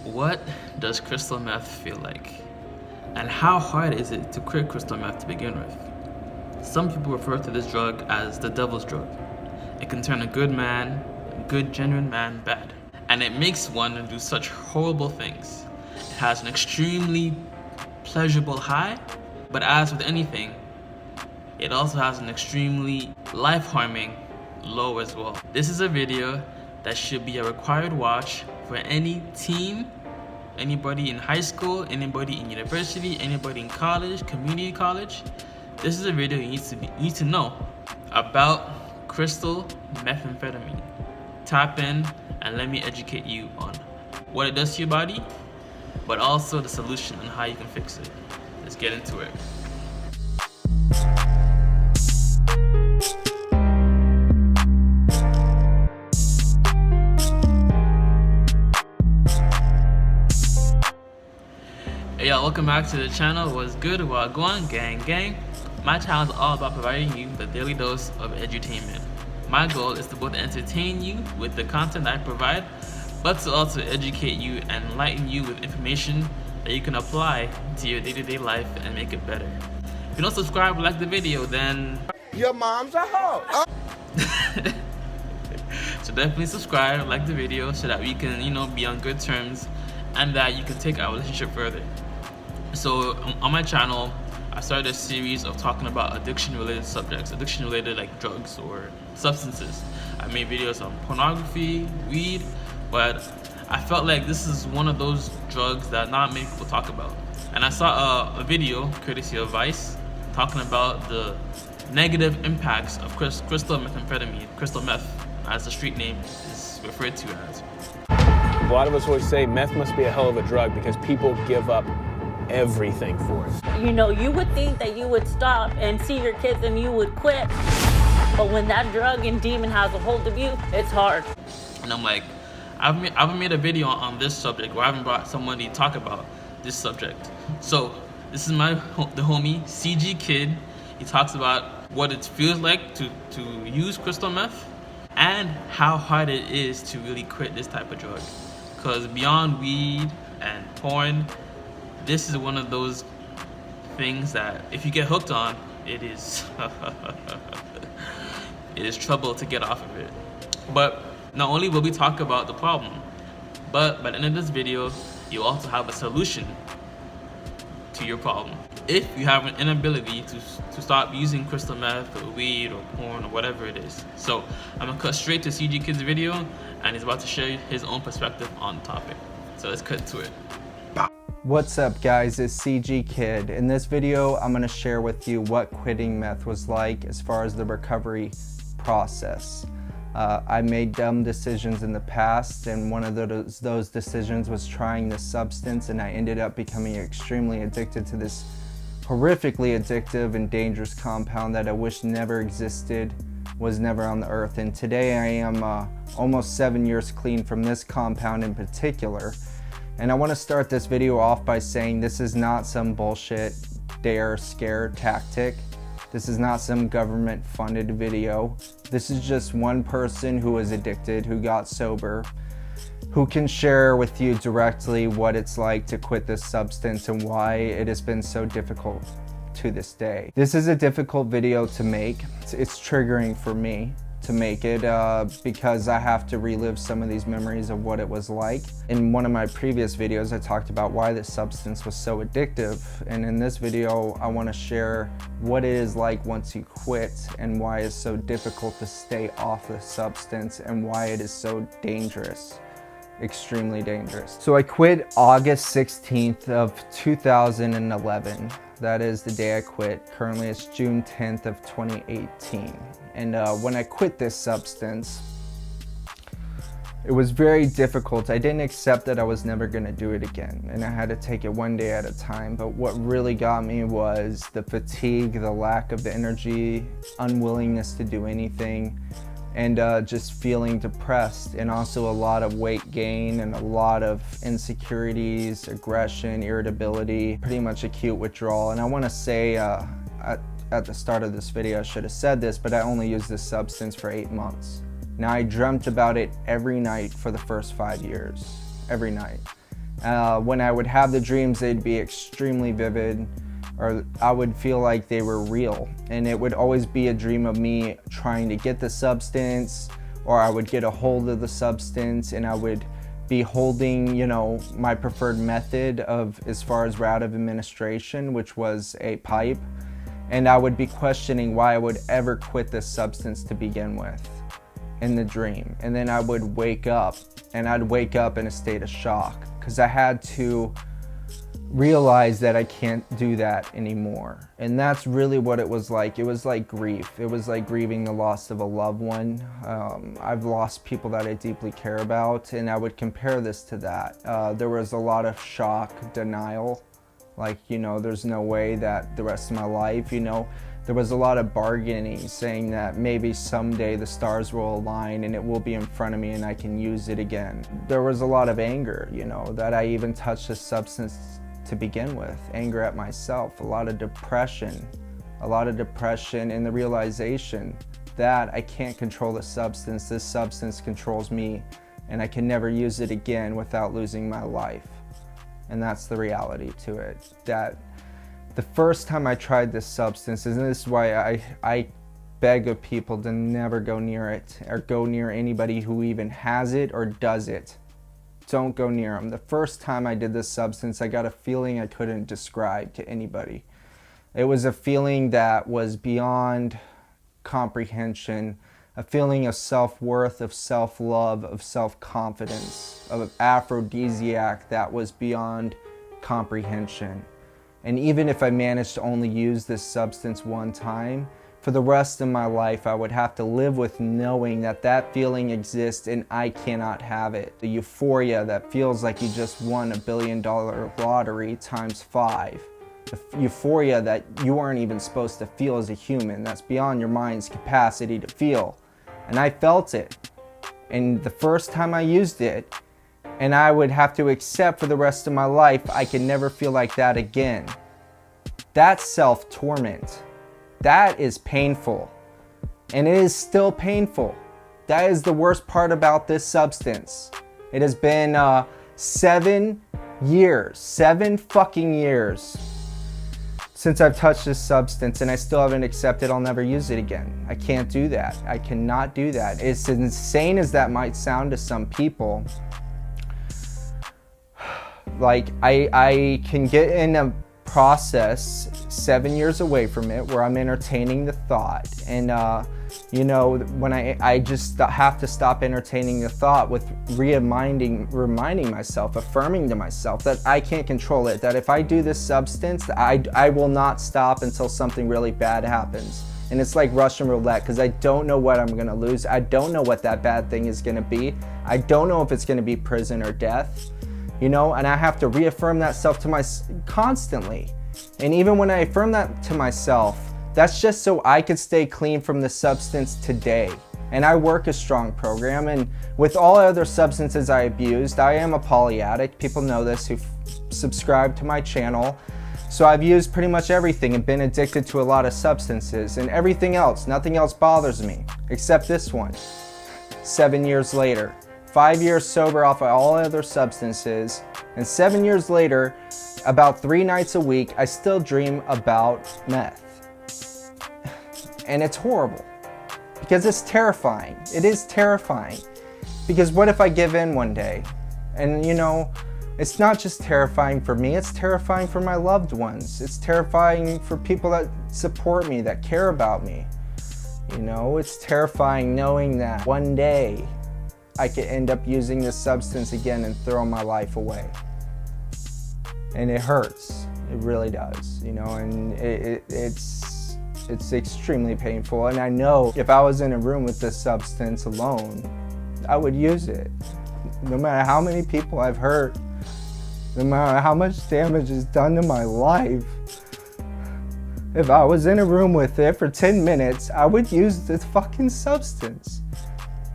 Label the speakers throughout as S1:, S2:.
S1: What does crystal meth feel like? And how hard is it to quit crystal meth to begin with? Some people refer to this drug as the devil's drug. It can turn a good man, a good genuine man, bad. And it makes one do such horrible things. It has an extremely pleasurable high, but as with anything, it also has an extremely life-harming low as well. This is a video that should be a required watch for any teen, anybody in high school, anybody in university, anybody in college, community college. This is a video you need to know about crystal methamphetamine. Tap in and let me educate you on what it does to your body, but also the solution and how you can fix it. Let's get into it. Hey y'all, welcome back to the channel. What's good? What going? Gang. My channel is all about providing you the daily dose of edutainment. My goal is to both entertain you with the content I provide, but to also educate you and enlighten you with information that you can apply to your day-to-day life and make it better. If you don't subscribe or like the video, then
S2: your mom's a hoe.
S1: So definitely subscribe, like the video, so that we can, be on good terms and that you can take our relationship further. So on my channel, I started a series of talking about addiction-related subjects, addiction-related like drugs or substances. I made videos on pornography, weed, but I felt like this is one of those drugs that not many people talk about. And I saw a video, courtesy of Vice, talking about the negative impacts of crystal methamphetamine, crystal meth, as the street name is referred to as.
S3: A lot of us always say meth must be a hell of a drug because people give up everything for it.
S4: You know, you would think that you would stop and see your kids and you would quit. But when that drug and demon has a hold of you, it's hard.
S1: And I'm like, I haven't made a video on this subject, or I haven't brought somebody to talk about this subject. So this is the homie CG Kid. He talks about what it feels like to use crystal meth and how hard it is to really quit this type of drug. Because beyond weed and porn, this is one of those things that if you get hooked on, it is it is trouble to get off of it. But not only will we talk about the problem, but by the end of this video, you also have a solution to your problem. If you have an inability to stop using crystal meth or weed or porn or whatever it is. So I'm gonna cut straight to CG Kid's video, and he's about to share his own perspective on the topic. So let's cut to it.
S5: What's up guys, it's CG Kid. In this video, I'm going to share with you what quitting meth was like as far as the recovery process. I made dumb decisions in the past, and one of those decisions was trying this substance, and I ended up becoming extremely addicted to this horrifically addictive and dangerous compound that I wish never existed, was never on the earth. And today I am almost 7 years clean from this compound in particular. And I want to start this video off by saying this is not some bullshit dare scare tactic. This is not some government funded video. This is just one person who was addicted, who got sober, who can share with you directly what it's like to quit this substance and why it has been so difficult to this day. This is a difficult video to make. It's triggering for me to make it because I have to relive some of these memories of what it was like. In one of my previous videos, I talked about why this substance was so addictive, and in this video I want to share what it is like once you quit and why it's so difficult to stay off the substance and why it is so dangerous, extremely dangerous. So I quit August 16th of 2011. That is the day I quit. Currently it's June 10th of 2018. And when I quit this substance, it was very difficult. I didn't accept that I was never gonna do it again, and I had to take it one day at a time. But what really got me was the fatigue, the lack of energy, unwillingness to do anything, and just feeling depressed, and also a lot of weight gain and a lot of insecurities, aggression, irritability, pretty much acute withdrawal. And I want to say at the start of this video, I should have said this, but I only used this substance for 8 months. Now I dreamt about it every night for the first 5 years, every night. When I would have the dreams, they'd be extremely vivid, or I would feel like they were real. And it would always be a dream of me trying to get the substance, or I would get a hold of the substance, and I would be holding, you know, my preferred method of as far as route of administration, which was a pipe. And I would be questioning why I would ever quit this substance to begin with in the dream. And then I would wake up, and I'd wake up in a state of shock because I had to realize that I can't do that anymore. And that's really what it was like. It was like grief. It was like grieving the loss of a loved one. I've lost people that I deeply care about, and I would compare this to that. There was a lot of shock, denial, like, you know, there's no way that the rest of my life, you know, there was a lot of bargaining, saying that maybe someday the stars will align and it will be in front of me and I can use it again. There was a lot of anger, you know, that I even touched this substance to begin with. Anger at myself, a lot of depression and the realization that I can't control the substance. This substance controls me, and I can never use it again without losing my life. And that's the reality to it. That the first time I tried this substance, and this is why I beg of people to never go near it, or go near anybody who even has it or does it. Don't go near them. The first time I did this substance, I got a feeling I couldn't describe to anybody. It was a feeling that was beyond comprehension, a feeling of self-worth, of self-love, of self-confidence, of an aphrodisiac that was beyond comprehension. And even if I managed to only use this substance one time, for the rest of my life, I would have to live with knowing that that feeling exists and I cannot have it. The euphoria that feels like you just won $1 billion lottery times 5. The euphoria that you aren't even supposed to feel as a human. That's beyond your mind's capacity to feel. And I felt it. And the first time I used it, and I would have to accept for the rest of my life, I can never feel like that again. That's self-torment. That is painful, and it is still painful. That is the worst part about this substance. It has been 7 fucking years since I've touched this substance, and I still haven't accepted I'll never use it again. I can't do that. I cannot do that. As insane as that might sound to some people, like I can get in a process 7 years away from it where I'm entertaining the thought, and you know, when I just have to stop entertaining the thought with reminding myself, affirming to myself that I can't control it, that if I do this substance, I will not stop until something really bad happens. And it's like Russian roulette, because I don't know what I'm gonna lose. I don't know what that bad thing is gonna be. I don't know if it's gonna be prison or death. You know, and I have to reaffirm that self to constantly. And even when I affirm that to myself, that's just so I could stay clean from the substance today. And I work a strong program, and with all other substances I abused, I am a poly-addict. People know this who've subscribed to my channel. So I've used pretty much everything and been addicted to a lot of substances, and everything else, nothing else bothers me, except this one. 7 years later. 5 years sober off of all other substances, and 7 years later, about 3 nights a week, I still dream about meth. And it's horrible, because it's terrifying. It is terrifying, because what if I give in one day? And you know, it's not just terrifying for me, it's terrifying for my loved ones. It's terrifying for people that support me, that care about me. You know, it's terrifying knowing that one day, I could end up using this substance again and throw my life away. And it hurts. It really does, you know, and it's extremely painful. And I know if I was in a room with this substance alone, I would use it. No matter how many people I've hurt, no matter how much damage is done to my life, if I was in a room with it for 10 minutes, I would use this fucking substance.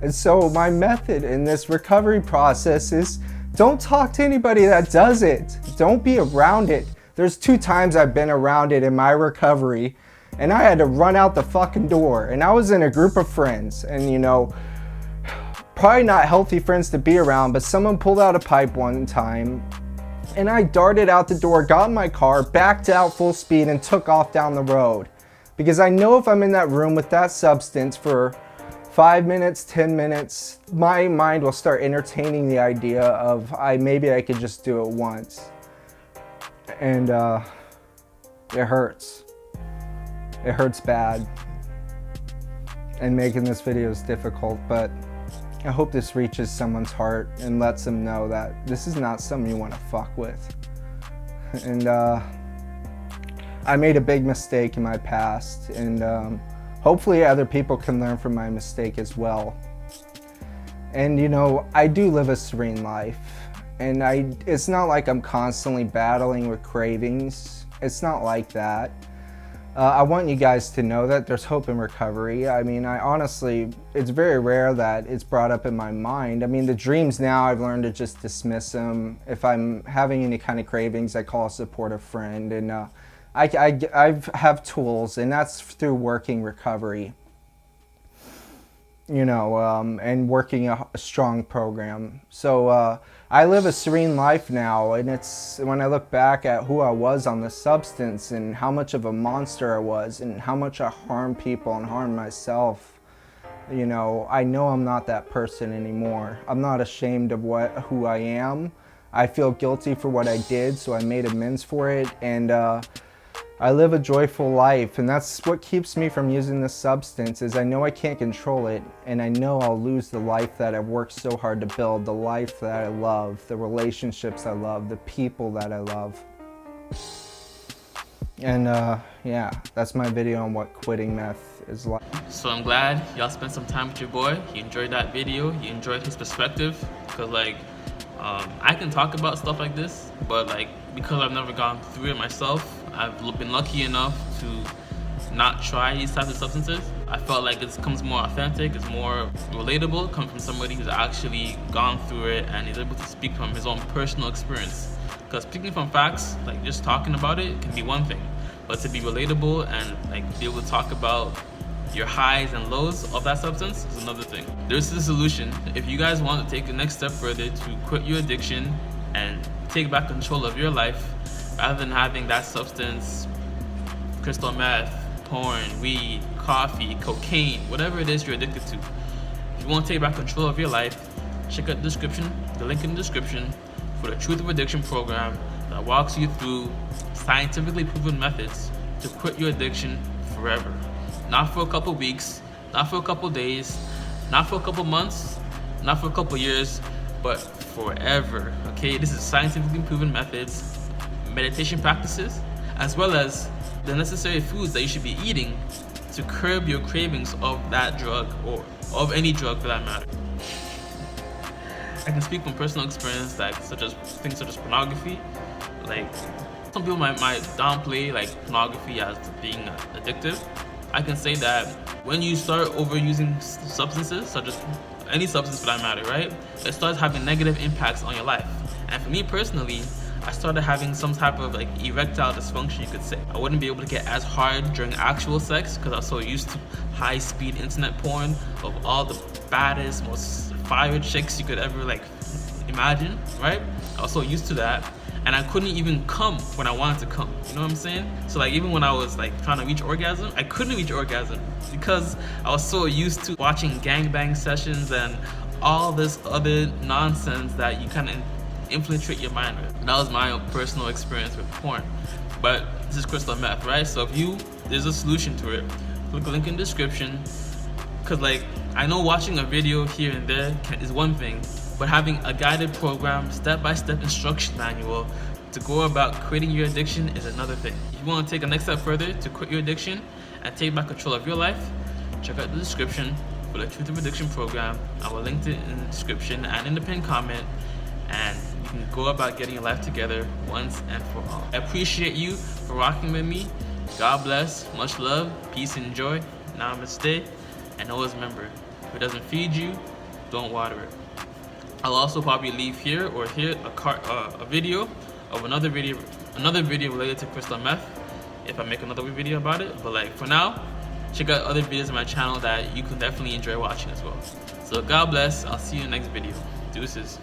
S5: And so my method in this recovery process is don't talk to anybody that does it. Don't be around it. There's 2 times I've been around it in my recovery, and I had to run out the fucking door. And I was in a group of friends, and you know, probably not healthy friends to be around, but someone pulled out a pipe one time, And I darted out the door, got in my car, backed out full speed, and took off down the road. Because I know if I'm in that room with that substance for 5 minutes, 10 minutes, my mind will start entertaining the idea of maybe I could just do it once. And it hurts. It hurts bad. And making this video is difficult, but I hope this reaches someone's heart and lets them know that this is not something you want to fuck with. And I made a big mistake in my past, and hopefully other people can learn from my mistake as well. And you know, I do live a serene life, and it's not like I'm constantly battling with cravings. It's not like that. I want you guys to know that there's hope in recovery. I mean, it's very rare that it's brought up in my mind. I mean, the dreams now, I've learned to just dismiss them. If I'm having any kind of cravings, I call a supportive friend, and I have tools, and that's through working recovery, you know, and working a strong program. So I live a serene life now, and it's when I look back at who I was on the substance and how much of a monster I was and how much I harmed people and harmed myself, you know I'm not that person anymore. I'm not ashamed of who I am. I feel guilty for what I did, so I made amends for it, and I live a joyful life, and that's what keeps me from using this substance, is I know I can't control it, and I know I'll lose the life that I've worked so hard to build, the life that I love, the relationships I love, the people that I love. And yeah, that's my video on what quitting meth is like.
S1: So I'm glad y'all spent some time with your boy. He enjoyed that video. He enjoyed his perspective, because like I can talk about stuff like this, but like because I've never gone through it myself, I've been lucky enough to not try these types of substances. I felt like it comes more authentic, it's more relatable, coming from somebody who's actually gone through it and is able to speak from his own personal experience. Because speaking from facts, like just talking about it can be one thing, but to be relatable and like be able to talk about your highs and lows of that substance is another thing. There's the solution. If you guys want to take the next step further to quit your addiction and take back control of your life, rather than having that substance, crystal meth, porn, weed, coffee, cocaine, whatever it is you're addicted to. If you want to take back control of your life, check out the description, the link in the description for the Truth of Addiction program that walks you through scientifically proven methods to quit your addiction forever. Not for a couple weeks, not for a couple days, not for a couple months, not for a couple years, but forever. Okay, this is scientifically proven methods, meditation practices, as well as the necessary foods that you should be eating to curb your cravings of that drug, or of any drug for that matter. I can speak from personal experience, like things such as pornography. Like some people might downplay like pornography as being addictive. I can say that when you start overusing substances, such as any substance for that matter, right, it starts having negative impacts on your life. And for me personally, I started having some type of like erectile dysfunction, you could say. I wouldn't be able to get as hard during actual sex because I was so used to high-speed internet porn of all the baddest, most fire chicks you could ever like imagine, right? I was so used to that, and I couldn't even come when I wanted to come. You know what I'm saying? So like even when I was like trying to reach orgasm, I couldn't reach orgasm because I was so used to watching gangbang sessions and all this other nonsense that you kind of infiltrate your mind with. And that was my own personal experience with porn. But this is crystal meth, right? So if there's a solution to it. Click the link in the description. Cause like I know watching a video here and there is one thing, but having a guided program, step-by-step instruction manual to go about quitting your addiction is another thing. If you want to take a next step further to quit your addiction and take back control of your life, check out the description for the Truth of Addiction program. I will link it in the description and in the pinned comment, and you can go about getting your life together once and for all. I appreciate you for rocking with me. God bless, much love, peace and joy, namaste, and always remember, if it doesn't feed you, don't water it. I'll also probably leave here or here a video of another video related to crystal meth if I make another video about it. But like for now, check out other videos on my channel that you can definitely enjoy watching as well. So God bless. I'll see you in the next video. Deuces.